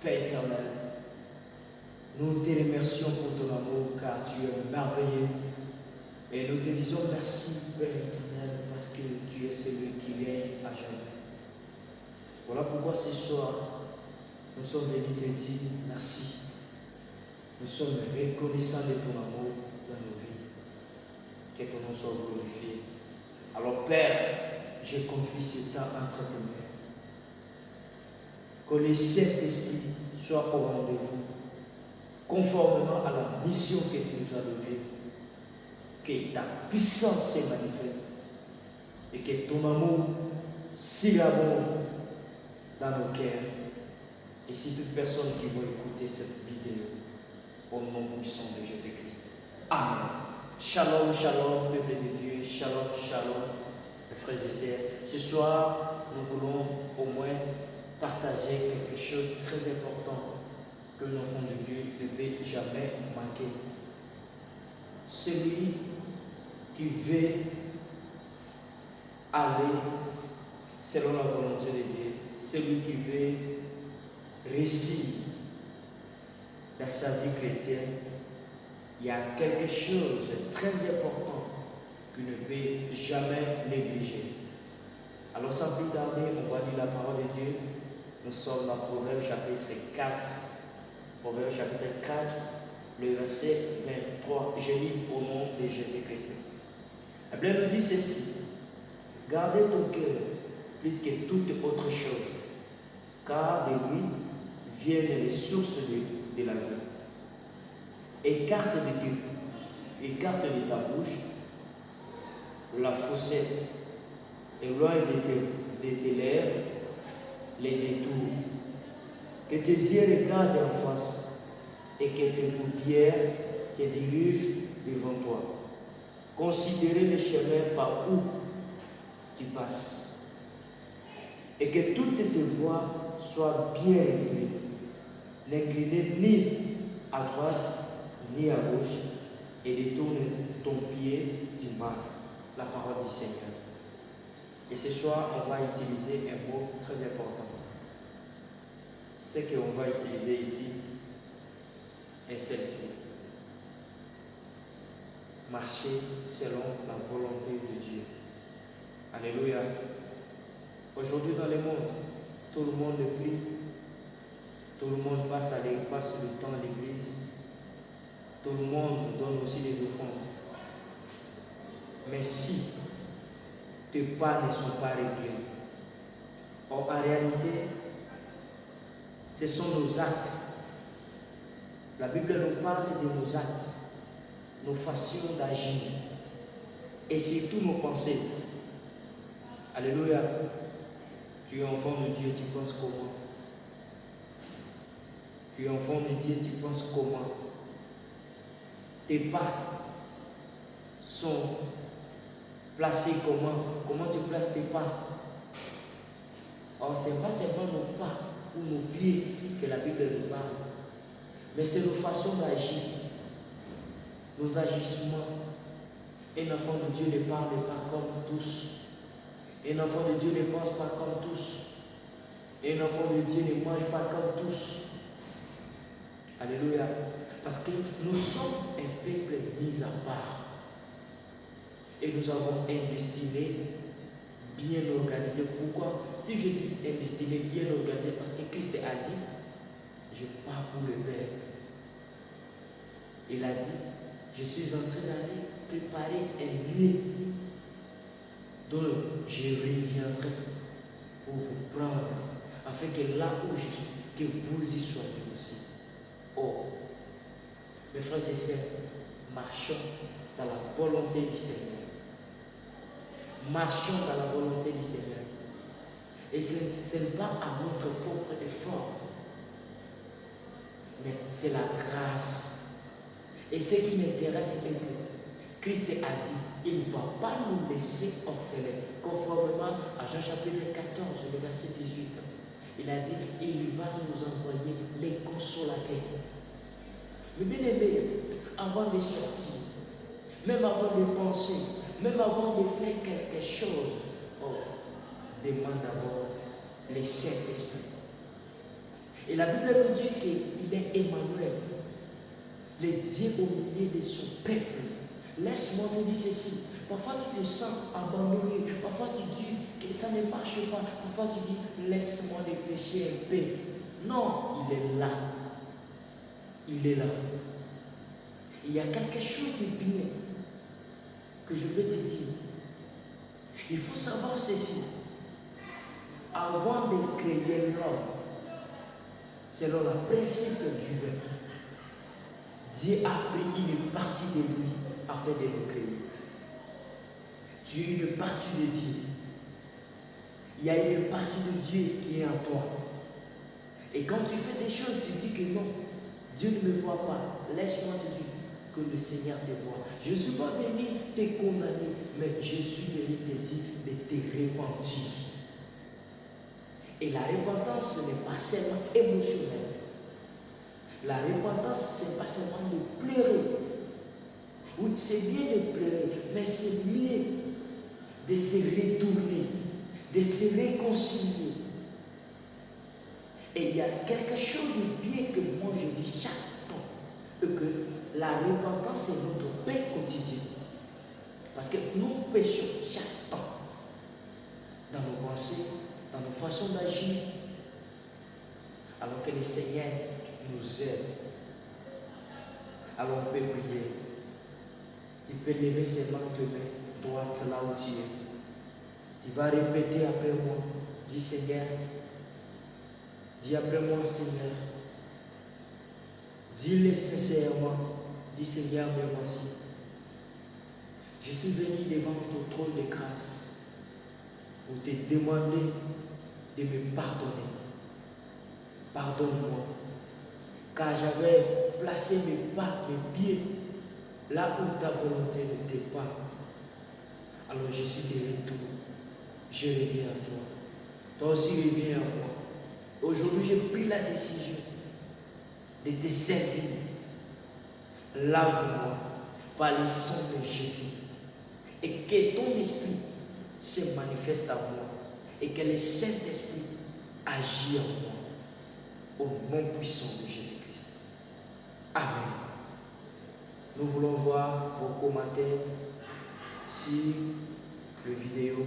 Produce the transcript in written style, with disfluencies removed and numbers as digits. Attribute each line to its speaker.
Speaker 1: Père éternel, nous te remercions pour ton amour car tu es merveilleux. Et nous te disons merci, Père éternel, parce que tu es celui qui règne à jamais. Voilà pourquoi ce soir, nous sommes venus te dire merci. Nous sommes reconnaissants de ton amour dans nos vies. Que ton nom soit glorifié. Alors Père, je confie ce temps entre tes mains. Que le Saint-Esprit soit au rendez-vous, conformément à la mission que tu nous as donnée. Que ta puissance se manifeste et que ton amour s'élabore dans nos cœurs. Et si toute personne qui va écouter cette vidéo, au nom puissant de Jésus-Christ. Amen. Shalom, shalom, peuple de Dieu. Shalom, shalom, mes frères et sœurs. Ce soir, nous voulons au moins partager quelque chose de très important que l'enfant de Dieu ne peut jamais manquer. Celui qui veut aller selon la volonté de Dieu, celui qui veut réussir dans sa vie chrétienne, il y a quelque chose de très important qu'il ne peut jamais négliger. Alors sans plus tarder, on va lire la parole de Dieu. Nous sommes dans Proverbe chapitre 4. Proverbe chapitre 4, le verset 23. Je lis au nom de Jésus-Christ. La Bible nous dit ceci: gardez ton cœur plus que toute autre chose, car de lui viennent les sources de la vie. Écarte de ta bouche la faussette, éloigne de tes lèvres les détours. Que tes yeux regardent en face et que tes paupières se dirigent devant toi. Considérez le chemin par où tu passes et que toutes tes voies soient bien réglées. N'inclinez ni à droite ni à gauche et détourne ton pied du mal. La parole du Seigneur. Et ce soir, on va utiliser un mot très important. Ce qu'on va utiliser ici est celle-ci. Marcher selon la volonté de Dieu. Alléluia. Aujourd'hui dans le monde, tout le monde prie, tout le monde passe le temps à l'église, tout le monde donne aussi des offrandes. Mais si tes pas ne sont pas réglés, en réalité, ce sont nos actes. La Bible nous parle de nos actes, nos façons d'agir et surtout nos pensées. Alléluia. Tu es enfant de Dieu, tu penses comment? Tu es enfant de Dieu, tu penses comment? Tes pas sont placés comment? Comment tu places tes pas? Or, ce n'est pas seulement nos pas ou nos pieds que la Bible nous parle, mais c'est nos façons d'agir, nos agissements. Un enfant de Dieu ne parle pas comme tous. Un enfant de Dieu ne pense pas comme tous. Un enfant de Dieu ne mange pas comme tous. Alléluia. Parce que nous sommes un peuple mis à part. Et nous avons un destiné bien organisé. Pourquoi? Si je dis un destiné bien organisé, parce que Christ a dit, je pars pour le Père. Il a dit, je suis en train d'aller préparer un lieu dont je reviendrai pour vous prendre, afin que là où je suis, que vous y soyez aussi. Oh, mes frères et sœurs, marchons dans la volonté du Seigneur. Marchons dans la volonté du Seigneur. Et ce n'est pas à notre propre effort, mais c'est la grâce. Et ce qui m'intéresse, c'est que Christ a dit, il ne va pas nous laisser orphelins, conformément à Jean chapitre 14, le verset 18. Il a dit, il va nous envoyer les consolateurs. Mais bien aimé, avant de sortir, même avant de penser, même avant de faire quelque chose, demande d'abord le Saint-Esprit. Et la Bible nous dit qu'il est Emmanuel, le Dieu au milieu de son peuple. Laisse-moi te dire ceci. Parfois tu te sens abandonné. Parfois tu dis que ça ne marche pas. Parfois tu dis laisse-moi de pécher un peu. Non, il est là. Il est là. Il y a quelque chose de bien que je vais te dire. Il faut savoir ceci. Avant de créer l'homme, selon le principe du divin, Dieu a pris une partie de lui afin de nous créer. Tu es une partie de Dieu. Il y a une partie de Dieu qui est en toi. Et quand tu fais des choses, tu dis que non, Dieu ne me voit pas. Laisse-moi te dire que le Seigneur te voit. Je ne suis pas venu te condamner, mais je suis venu te dire de te repentir. Et la repentance, ce n'est pas seulement émotionnel. La repentance, ce n'est pas seulement de pleurer. Oui, c'est bien de pleurer, mais c'est mieux de se retourner, de se réconcilier. Et il y a quelque chose de bien que moi je dis chaque temps, que la repentance est notre paix quotidien. Parce que nous péchons chaque temps, dans nos pensées, dans nos façons d'agir, alors que le Seigneur nous aide. Alors on peut prier. Tu peux lever seulement tes mains droite là où tu es. Tu vas répéter après moi. Dis Seigneur. Dis après moi Seigneur. Dis-le sincèrement. Dis Seigneur, me voici. Je suis venu devant ton trône de grâce pour te demander de me pardonner. Pardonne-moi. Car j'avais placé mes pas, mes pieds là où ta volonté n'était pas. Alors je suis de retour. Je reviens à toi. Toi aussi reviens à moi. Aujourd'hui, j'ai pris la décision de te servir. Lave-moi par le sang de Jésus. Et que ton esprit se manifeste à moi. Et que le Saint-Esprit agisse en moi. Au nom puissant de Jésus-Christ. Amen. Nous voulons voir vos commentaires sur la vidéo.